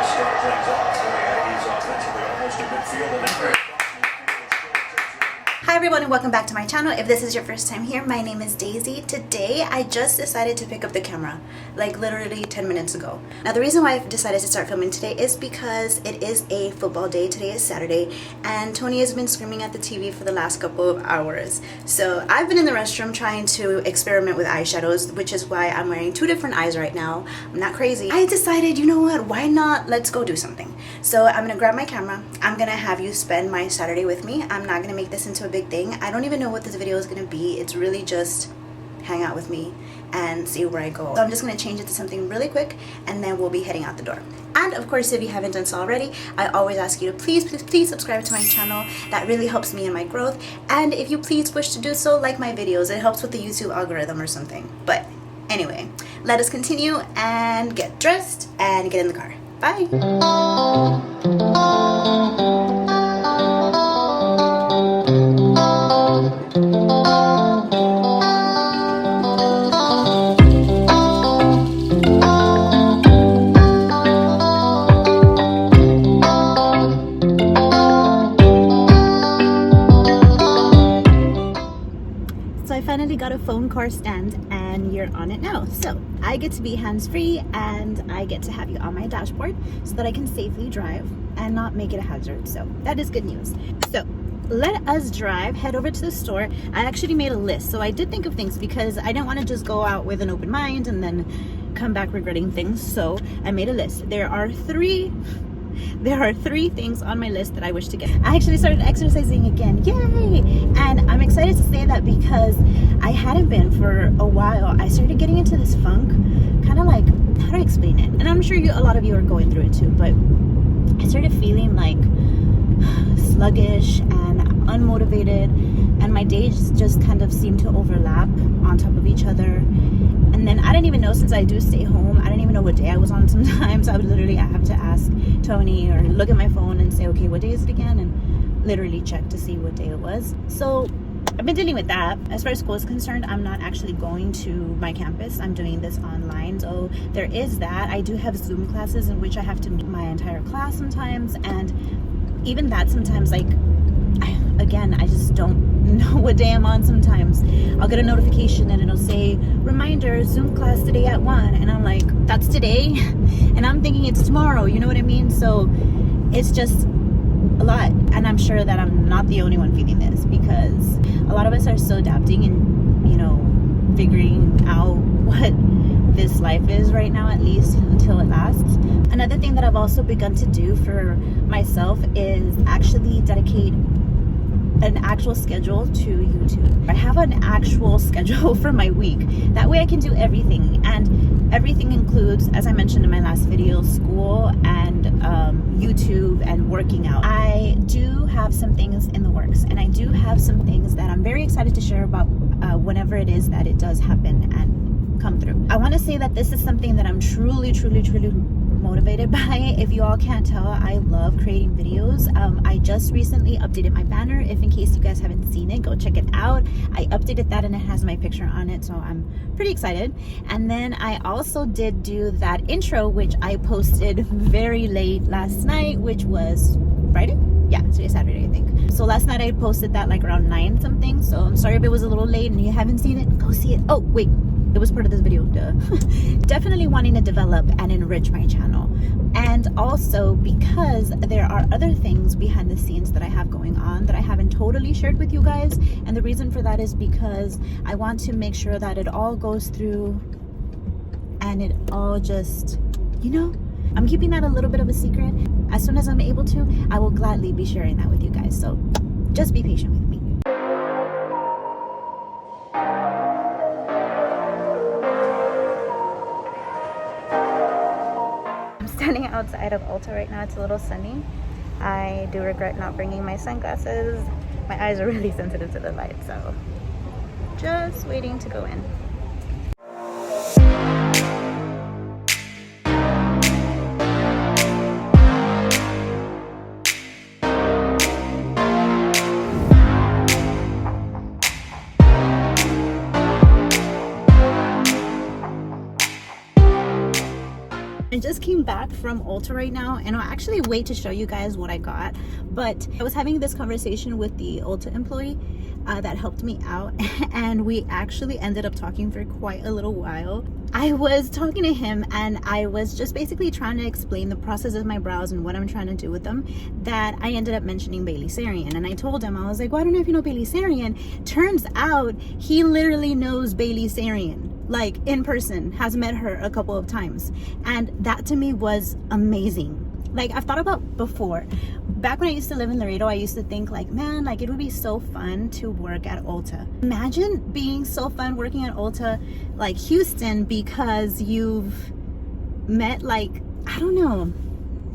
start things off for the Aggies offensively, almost a midfield and then very. Hi everyone and welcome back to my channel. If this is your first time here, my name is Daisy. Today I just decided to pick up the camera like literally 10 minutes ago. Now the reason why I've decided to start filming today is because it is a football day. Today is Saturday and Tony has been screaming at the TV for the last couple of hours. So I've been in the restroom trying to experiment with eyeshadows, which is why I'm wearing two different eyes right now. I'm not crazy. I decided, you know what, why not, let's go do something. So I'm gonna grab my camera. I'm gonna have you spend my Saturday with me. I'm not gonna make this into a big thing. I don't even know what this video is gonna be. It's really just hang out with me and see where I go. So I'm just gonna change it to something really quick and then we'll be heading out the door. And of course, if you haven't done so already, I always ask you to please subscribe to my channel. That really helps me in my growth. And if you please wish to do so, like my videos. It helps with the YouTube algorithm or something. But anyway, let us continue and get dressed and get in the car. Bye. I finally got a phone car stand and you're on it now. So I get to be hands-free and I get to have you on my dashboard so that I can safely drive and not make it a hazard. So that is good news. So let us drive, head over to the store. I actually made a list. So I did think of things because I didn't want to just go out with an open mind and then come back regretting things. So I made a list. There are three things on my list that I wish to get. I actually started exercising again. Yay! And I'm excited to say that because I hadn't been for a while. I started getting into this funk, kind of like, how do I explain it? And I'm sure a lot of you are going through it too, but I started feeling like sluggish and unmotivated, and my days just kind of seemed to overlap on top of each other. And then I didn't even know, since I do stay home, I didn't even know what day I was on sometimes. I would literally have to ask Tony or look at my phone and say, okay, what day is it again? And literally check to see what day it was. So I've been dealing with that. As far as school is concerned, I'm not actually going to my campus. I'm doing this online. So there is that. I do have Zoom classes in which I have to meet my entire class sometimes. And even that sometimes, like, again, I just don't know what day I'm on sometimes. I'll get a notification and it'll say, reminder, Zoom class today at 1. And I'm like, that's today? And I'm thinking it's tomorrow, you know what I mean? So it's just a lot. And I'm sure that I'm not the only one feeling this, because a lot of us are still adapting and, you know, figuring out what this life is right now, at least until it lasts. Another thing that I've also begun to do for myself is actually dedicate an actual schedule to YouTube. I have an actual schedule for my week. That way I can do everything, and everything includes, as I mentioned in my last video, school and YouTube and working out. I do have some things in the works, and I do have some things that I'm very excited to share about whenever it is that it does happen and come through. I want to say that this is something that I'm truly motivated by. If you all can't tell, I love creating videos. I just recently updated my banner. If in case you guys haven't seen it, go check it out. I updated that and it has my picture on it, so I'm pretty excited. And then I also did do that intro, which I posted very late last night, which was Friday? Yeah, today's Saturday, I think. So last night I posted that like around 9 something, so I'm sorry if it was a little late and you haven't seen it. Go see it. Oh wait, it was part of this video, duh. Definitely wanting to develop and enrich my channel. And also because there are other things behind the scenes that I have going on that I haven't totally shared with you guys. And the reason for that is because I want to make sure that it all goes through and it all just, you know, I'm keeping that a little bit of a secret. As soon as I'm able to, I will gladly be sharing that with you guys. So just be patient with me. Standing outside of Ulta right now. It's a little sunny. I do regret not bringing my sunglasses. My eyes are really sensitive to the light, so just waiting to go in. I just came back from Ulta right now, and I'll actually wait to show you guys what I got. But I was having this conversation with the Ulta employee that helped me out, and we actually ended up talking for quite a little while. I was talking to him, and I was just basically trying to explain the process of my brows and what I'm trying to do with them, that I ended up mentioning Bailey Sarian. And I told him, I was like, well, I don't know if you know Bailey Sarian. Turns out he literally knows Bailey Sarian, like in person, has met her a couple of times. And that to me was amazing. Like, I've thought about before, back when I used to live in Laredo, I used to think like, man, like it would be so fun to work at Ulta. Imagine being so fun working at Ulta like Houston, because you've met, like, I don't know,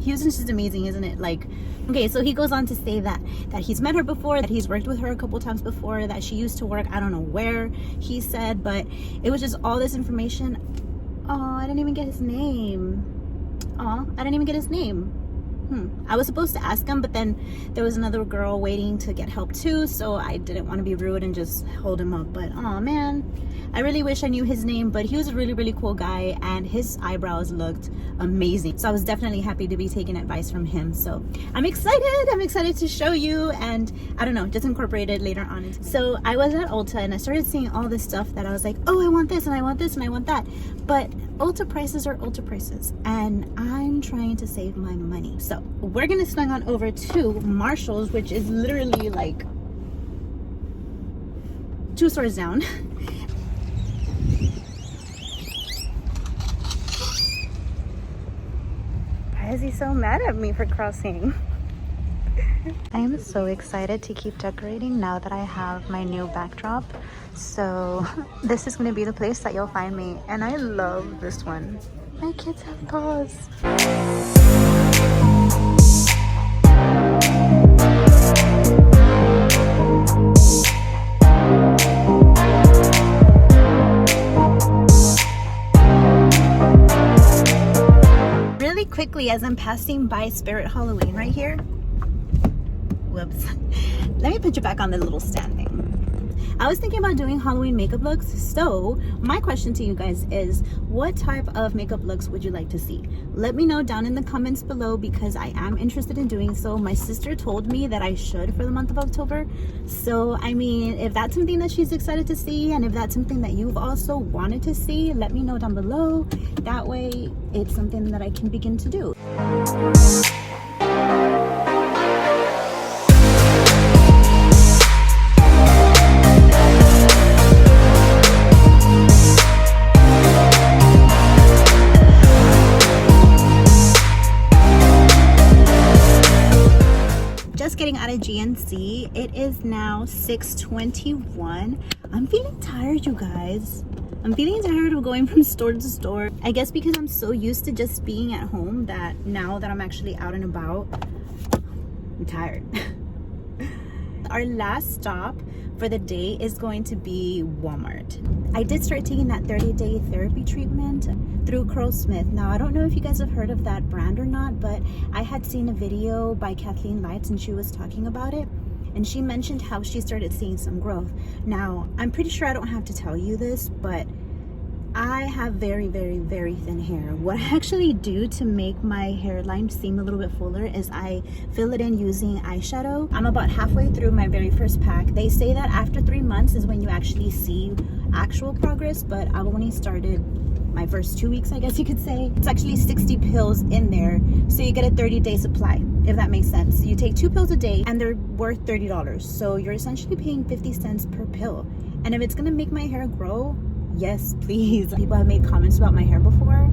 Houston's just amazing, isn't it? Like, okay, so he goes on to say that he's met her before, that he's worked with her a couple times before, that she used to work, I don't know where, he said, but it was just all this information. Oh, I didn't even get his name. Oh, I didn't even get his name. I was supposed to ask him, but then there was another girl waiting to get help too, so I didn't want to be rude and just hold him up. But oh man, I really wish I knew his name, but he was a really, really cool guy, and his eyebrows looked amazing. So I was definitely happy to be taking advice from him. So I'm excited to show you, and I don't know, just incorporate it later on. So I was at Ulta, and I started seeing all this stuff that I was like, oh, I want this, and I want this, and I want that. But Ulta prices are Ulta prices, and I'm trying to save my money. So we're gonna swing on over to Marshall's, which is literally like 2 stores down. Why is he so mad at me for crossing? I am so excited to keep decorating now that I have my new backdrop. So this is going to be the place that you'll find me, and I love this one. My kids have paws. Really quickly, as I'm passing by Spirit Halloween right here, whoops, let me put you back on the little stand thing. I was thinking about doing Halloween makeup looks, so my question to you guys is, what type of makeup looks would you like to see? Let me know down in the comments below, because I am interested in doing so. My sister told me that I should for the month of October, so I mean, if that's something that she's excited to see, and if that's something that you've also wanted to see, let me know down below. That way it's something that I can begin to do. Getting out of GNC. It is now 6:21. I'm feeling tired, you guys. I'm feeling tired of going from store to store. I guess because I'm so used to just being at home that now that I'm actually out and about, I'm tired. Our last stop for the day is going to be Walmart. I did start taking that 30-day therapy treatment through Curlsmith. Now, I don't know if you guys have heard of that brand or not, but I had seen a video by Kathleen Lights, and she was talking about it, and she mentioned how she started seeing some growth. Now, I'm pretty sure I don't have to tell you this, but I have very, very, very thin hair. What I actually do to make my hairline seem a little bit fuller is I fill it in using eyeshadow. I'm about halfway through my very first pack. They say that after 3 months is when you actually see actual progress, but I've only started my first 2 weeks, I guess you could say. It's actually 60 pills in there, so you get a 30-day supply, if that makes sense. You take 2 pills a day, and they're worth $30, so you're essentially paying 50 cents per pill. And if it's gonna make my hair grow, yes, please. People have made comments about my hair before,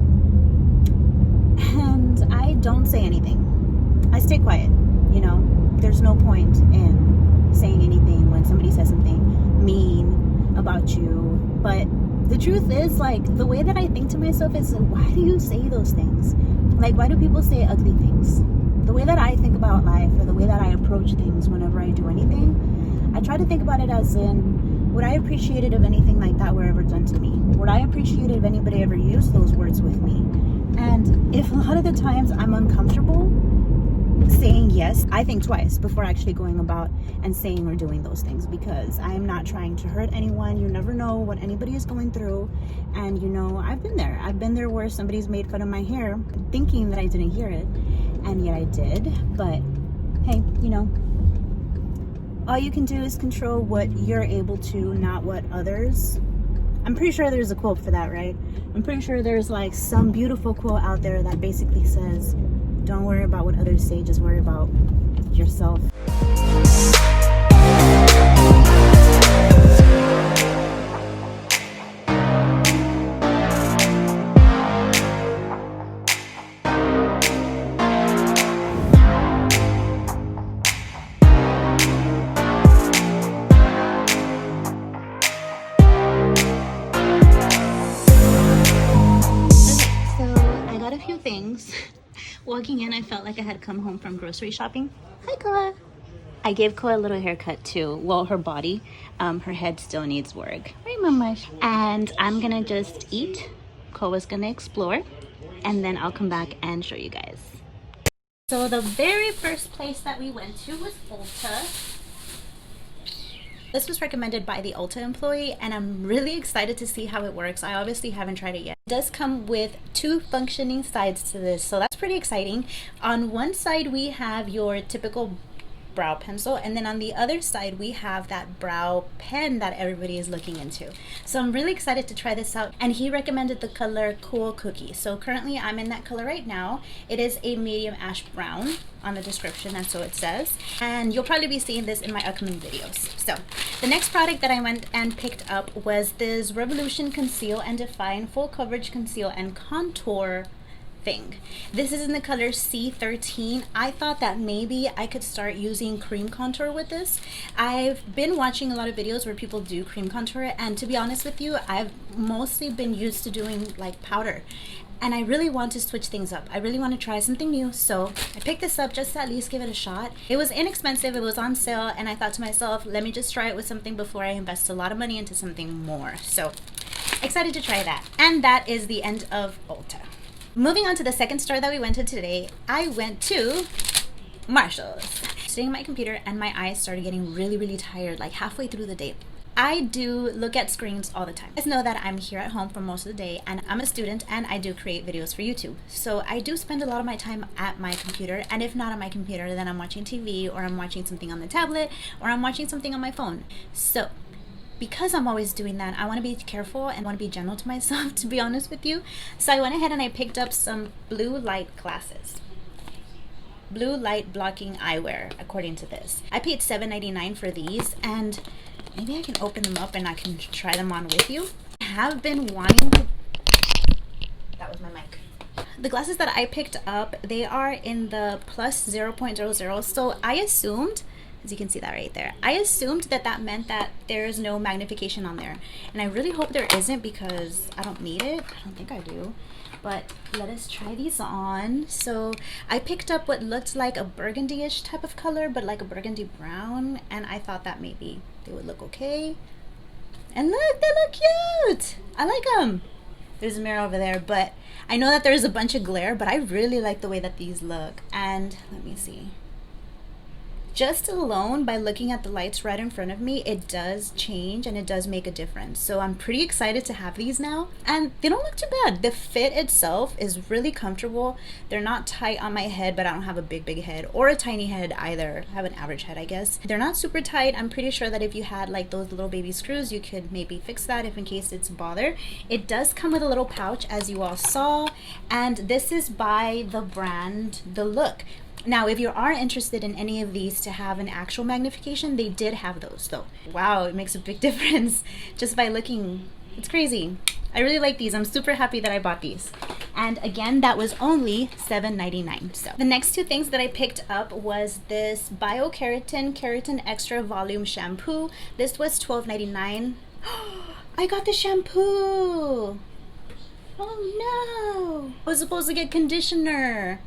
and I don't say anything. I stay quiet, you know? There's no point in saying anything when somebody says something mean about you. But the truth is, like, the way that I think to myself is, why do you say those things? Like, why do people say ugly things? The way that I think about life, or the way that I approach things whenever I do anything, I try to think about it as in, would I appreciate it if anything like that were ever done to me? Would I appreciate it if anybody ever used those words with me? And if a lot of the times I'm uncomfortable, saying yes, I think twice before actually going about and saying or doing those things, because I am not trying to hurt anyone. You never know what anybody is going through. And you know, I've been there. I've been there where somebody's made fun of my hair thinking that I didn't hear it, and yet I did. But hey, you know, all you can do is control what you're able to, not what others. I'm pretty sure there's a quote for that, right? I'm pretty sure there's like some beautiful quote out there that basically says, don't worry about what others say, just worry about yourself. Things. Walking in, I felt like I had come home from grocery shopping. Hi, Koa. I gave Koa a little haircut too. Well, her body, her head still needs work. Right, Mama? And I'm gonna just eat. Koa's gonna explore, and then I'll come back and show you guys. So the very first place that we went to was Ulta. This was recommended by the Ulta employee, and I'm really excited to see how it works. I obviously haven't tried it yet. It does come with 2 functioning sides to this, so that's pretty exciting. On one side, we have your typical brow pencil, and then on the other side we have that brow pen that everybody is looking into. So I'm really excited to try this out, and he recommended the color Cool Cookie. So currently I'm in that color right now. It is a medium ash brown on the description, and so it says, and you'll probably be seeing this in my upcoming videos. So the next product that I went and picked up was this Revolution Conceal and Define Full Coverage Conceal and Contour thing. This is in the color C13. I thought that maybe I could start using cream contour with this. I've been watching a lot of videos where people do cream contour, and to be honest with you, I've mostly been used to doing like powder, and I really want to switch things up. I really want to try something new, so I picked this up just to at least give it a shot. It was inexpensive, it was on sale, and I thought to myself, let me just try it with something before I invest a lot of money into something more. So excited to try that. And that is the end of Ulta. Moving on to the second store that we went to today, I went to Marshall's. Sitting at my computer, and my eyes started getting really tired like halfway through the day. I do look at screens all the time. You guys know that I'm here at home for most of the day, and I'm a student, and I do create videos for YouTube. So I do spend a lot of my time at my computer, and if not on my computer, then I'm watching TV, or I'm watching something on the tablet, or I'm watching something on my phone. So because I'm always doing that, I want to be careful and want to be gentle to myself, to be honest with you. So I went ahead and I picked up some blue light glasses. Blue light blocking eyewear, according to this. I paid $7.99 for these, and maybe I can open them up and I can try them on with you. I have been wanting to... That was my mic. The glasses that I picked up, they are in the plus 0.00, so I assumed, as you can see that right there, I assumed that that meant that there is no magnification on there, and I really hope there isn't, because I don't need it. I don't think I do, but let us try these on. So I picked up what looked like a burgundy-ish type of color, but like a burgundy brown, and I thought that maybe they would look okay. And look, they look cute. I like them. There's a mirror over there, but I know that there's a bunch of glare, but I really like the way that these look. And let me see. Just alone by looking at the lights right in front of me, it does change and it does make a difference. So I'm pretty excited to have these now, and they don't look too bad. The fit itself is really comfortable. They're not tight on my head, but I don't have a big head or a tiny head either. I have an average head, I guess. They're not super tight. I'm pretty sure that if you had like those little baby screws, you could maybe fix that if in case it's a bother. It does come with a little pouch, as you all saw, and this is by the brand The Look. Now, if you are interested in any of these to have an actual magnification, they did have those though. Wow, it makes a big difference just by looking. It's crazy. I really like these. I'm super happy that I bought these. And again, that was only $7.99. So the next two things that I picked up was this Bio-Keratin Keratin Extra Volume Shampoo. This was $12.99. I got the shampoo. Oh no. I was supposed to get conditioner.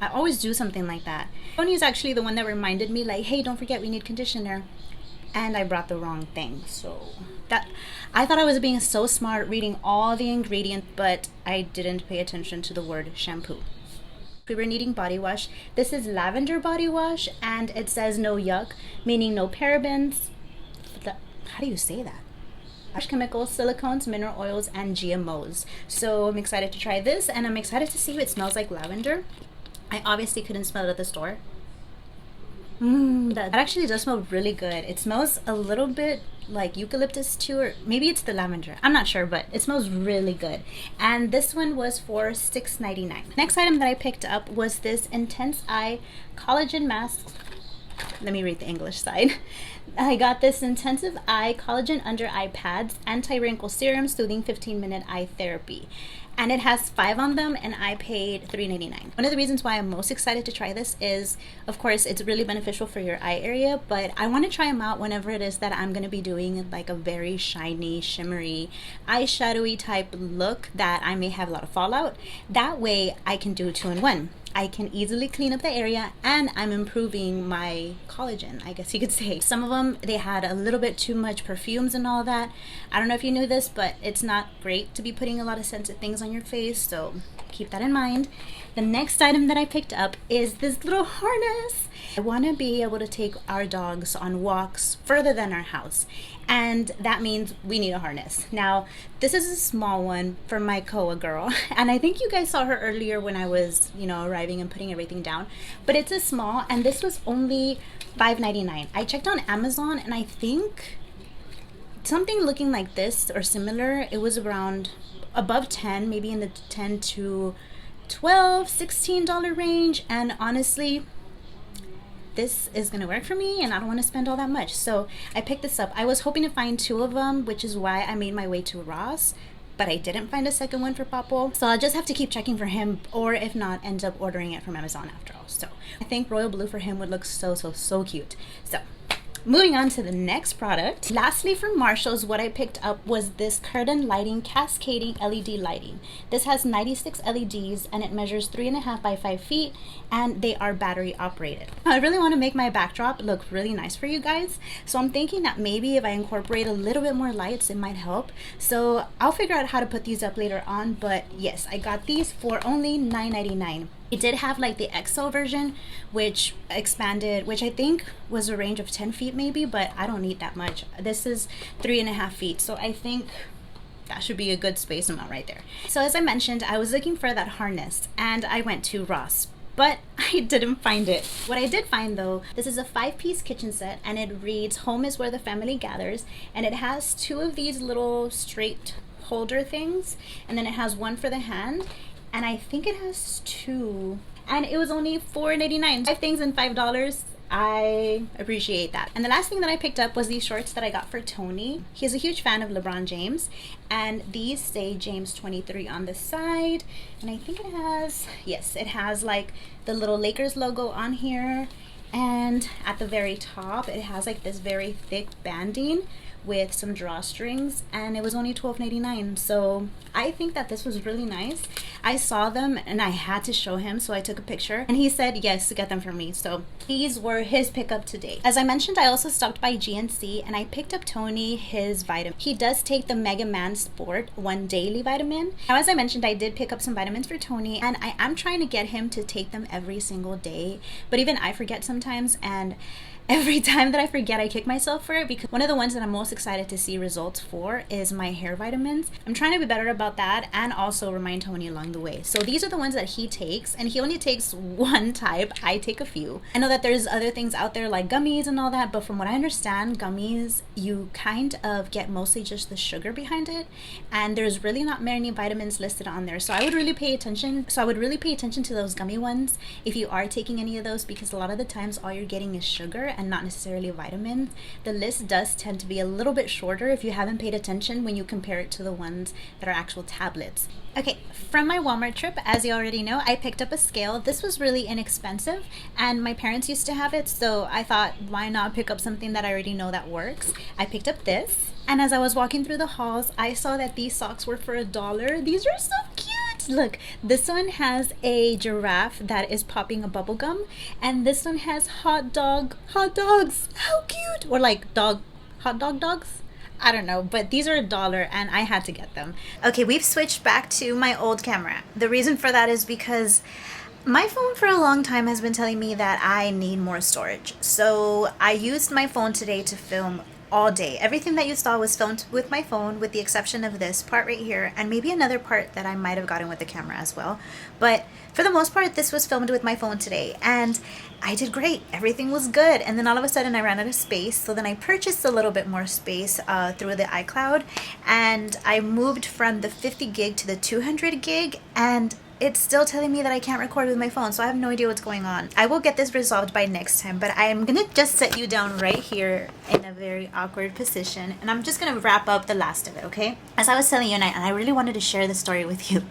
I always do something like that. Tony is actually the one that reminded me, like, hey, don't forget we need conditioner. And I brought the wrong thing. So that, I thought I was being so smart reading all the ingredients, but I didn't pay attention to the word shampoo. we were needing body wash. This is lavender body wash, and it says no yuck, meaning no parabens. How do you say that? Chemicals, silicones, mineral oils, and GMOs. So I'm excited to try this, and I'm excited to see if it smells like lavender. I obviously couldn't smell it at the store. That actually does smell really good. It smells a little bit like eucalyptus too, or maybe it's the lavender. I'm not sure, but it smells really good. And this one was for $6.99. Next item that I picked up was this Intense Eye Collagen Mask. Let me read the English side. I got this Intensive Eye Collagen Under Eye Pads, Anti-Wrinkle Serum, Soothing 15-Minute Eye Therapy. And it has 5 on them, and I paid $3.99. One of the reasons why I'm most excited to try this is, of course, it's really beneficial for your eye area, but I want to try them out whenever it is that I'm going to be doing like a very shiny, shimmery, eyeshadowy type look that I may have a lot of fallout. That way I can do 2-in-1. I can easily clean up the area, and I'm improving my collagen, I guess you could say. Some of them, they had a little bit too much perfumes and all that. I don't know if you knew this, but it's not great to be putting a lot of scented things on your face, so keep that in mind. The next item that I picked up is this little harness. I want to be able to take our dogs on walks further than our house, and that means we need a harness. Now, this is a small one for my Koa girl, and I think you guys saw her earlier when I was, arriving and putting everything down, but it's a small, and this was only $5.99. I checked on Amazon, and I think something looking like this or similar, it was around above 10, maybe in the 10 to $12, $16 range, and honestly, this is gonna work for me, and I don't want to spend all that much, so I picked this up. I was hoping to find 2 of them, which is why I made my way to Ross, but I didn't find a second one for Papo, so I'll just have to keep checking for him, or if not, end up ordering it from Amazon after all. So I think royal blue for him would look so cute. So moving on to the next product. Lastly, from Marshalls, what I picked up was this curtain lighting cascading LED lighting. This has 96 LEDs, and it measures 3.5 by 5 feet, and they are battery operated. I really want to make my backdrop look really nice for you guys, so I'm thinking that maybe if I incorporate a little bit more lights, it might help. So I'll figure out how to put these up later on, but yes, I got these for only $9.99. It did have like the XO version, which expanded, which I think was a range of 10 feet maybe, but I don't need that much. This is 3.5 feet, so I think that should be a good space amount right there. So as I mentioned, I was looking for that harness, and I went to Ross, but I didn't find it. What I did find though, this is a 5-piece kitchen set, and it reads, "Home is where the family gathers," and it has 2 of these little straight holder things, and then it has one for the hand, and I think it has 2, and it was only $4.89. 5 things and $5. I appreciate that. And the last thing that I picked up was these shorts that I got for Tony. He's a huge fan of LeBron James, and these say James 23 on the side, and I think it has, yes, it has like the little Lakers logo on here, and at the very top it has like this very thick banding with some drawstrings, and it was only $12.99. So I think that this was really nice. I saw them and I had to show him, so I took a picture, and he said yes to get them for me. So these were his pickup today. As I mentioned, I also stopped by GNC, and I picked up Tony his vitamin. He does take the Mega Man Sport 1 daily vitamin. Now, as I mentioned, I did pick up some vitamins for Tony, and I am trying to get him to take them every single day, but even I forget sometimes, and every time that I forget, I kick myself for it, because one of the ones that I'm most excited to see results for is my hair vitamins. I'm trying to be better about that, and also remind Tony along the way. So these are the ones that he takes, and he only takes one type. I take a few. I know that there's other things out there like gummies and all that, but from what I understand, gummies, you kind of get mostly just the sugar behind it, and there's really not many vitamins listed on there. So I would really pay attention. To those gummy ones if you are taking any of those, because a lot of the times all you're getting is sugar and not necessarily vitamins. The list does tend to be a little bit shorter if you haven't paid attention when you compare it to the ones that are actual tablets. Okay, from my Walmart trip, as you already know, I picked up a scale. This was really inexpensive, and my parents used to have it, so I thought, why not pick up something that I already know that works? I picked up this, and as I was walking through the halls, I saw that these socks were for $1. These are so cute! Look, this one has a giraffe that is popping a bubble gum, and this one has hot dogs. How cute! Or like hot dog dogs? I don't know, but these are $1, and I had to get them. Okay, we've switched back to my old camera. The reason for that is because My phone for a long time has been telling me that I need more storage. So I used my phone today to film all day. Everything that you saw was filmed with my phone, with the exception of this part right here, and maybe another part that I might have gotten with the camera as well. But for the most part, this was filmed with my phone today, and I did great. Everything was good. And then all of a sudden I ran out of space. So then I purchased a little bit more space through the iCloud, and I moved from the 50 gig to the 200 gig, and it's still telling me that I can't record with my phone, so I have no idea what's going on. I will get this resolved by next time, but I'm gonna just set you down right here in a very awkward position, and I'm just gonna wrap up the last of it, okay? As I was telling you, and I really wanted to share the story with you.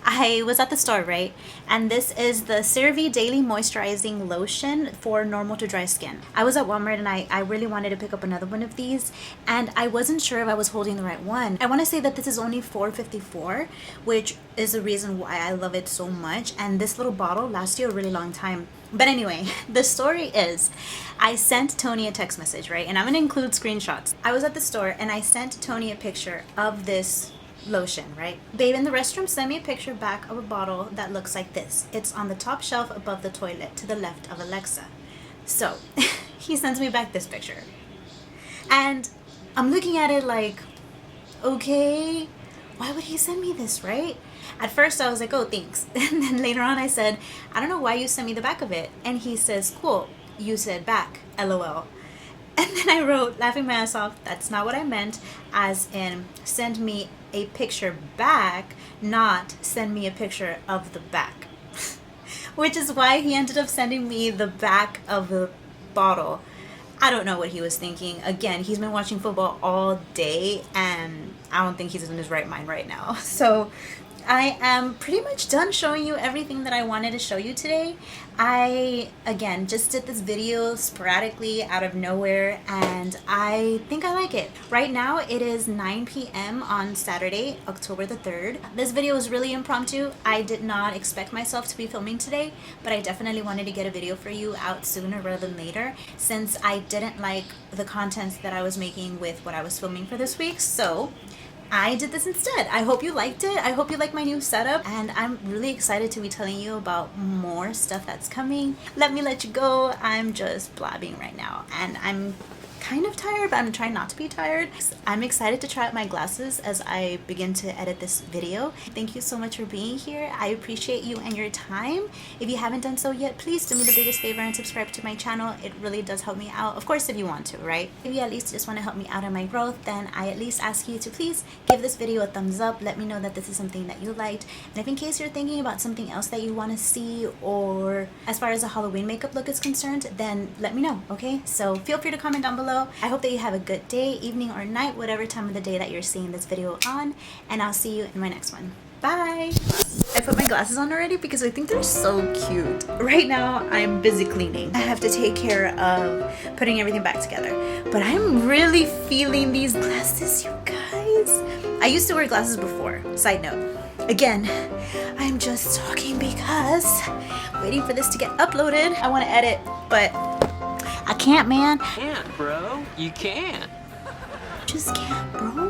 I was at the store, right? And this is the CeraVe Daily Moisturizing Lotion for normal to dry skin. I was at Walmart and I really wanted to pick up another one of these, and I wasn't sure if I was holding the right one. I wanna say that this is only $4.54, which is the reason why I love it so much, and this little bottle lasts you a really long time. But anyway, the story is I sent Tony a text message, right? And I'm gonna include screenshots. I was at the store and I sent Tony a picture of this lotion, right? Babe in the restroom sent me a picture back of a bottle that looks like this. It's on the top shelf above the toilet to the left of Alexa. So he sends me back this picture, and I'm looking at it like, okay, why would he send me this, right? At first I was like, oh, thanks. And then later on I said, I don't know why you sent me the back of it. And he says, cool, you said back, LOL. And then I wrote, laughing my ass off, that's not what I meant, as in send me a picture back, not send me a picture of the back. Which is why he ended up sending me the back of the bottle. I don't know what he was thinking. Again, he's been watching football all day, and I don't think he's in his right mind right now. So I am pretty much done showing you everything that I wanted to show you today. I, again, just did this video sporadically out of nowhere, and I think I like it. Right now, it is 9 p.m. on Saturday, October the 3rd. This video is really impromptu. I did not expect myself to be filming today, but I definitely wanted to get a video for you out sooner rather than later, since I didn't like the content that I was making with what I was filming for this week. So I did this instead. I hope you liked it. I hope you like my new setup, and I'm really excited to be telling you about more stuff that's coming. Let me let you go. I'm just blabbing right now, and I'm kind of tired, but I'm trying not to be tired. I'm excited to try out my glasses as I begin to edit this video. Thank you so much for being here. I appreciate you and your time. If you haven't done so yet, please do me the biggest favor and subscribe to my channel. It really does help me out. Of course, if you want to, right? If you at least just want to help me out in my growth, then I at least ask you to please give this video a thumbs up. Let me know that this is something that you liked. And if in case you're thinking about something else that you want to see, or as far as a Halloween makeup look is concerned, then let me know, okay? So feel free to comment down below. I hope that you have a good day, evening, or night, whatever time of the day that you're seeing this video on, and I'll see you in my next one. Bye! I put my glasses on already because I think they're so cute. Right now, I'm busy cleaning. I have to take care of putting everything back together. But I'm really feeling these glasses, you guys. I used to wear glasses before. Side note. Again, I'm just talking because waiting for this to get uploaded. I want to edit, but I can't, man. Can't, bro. You can't. Just can't, bro.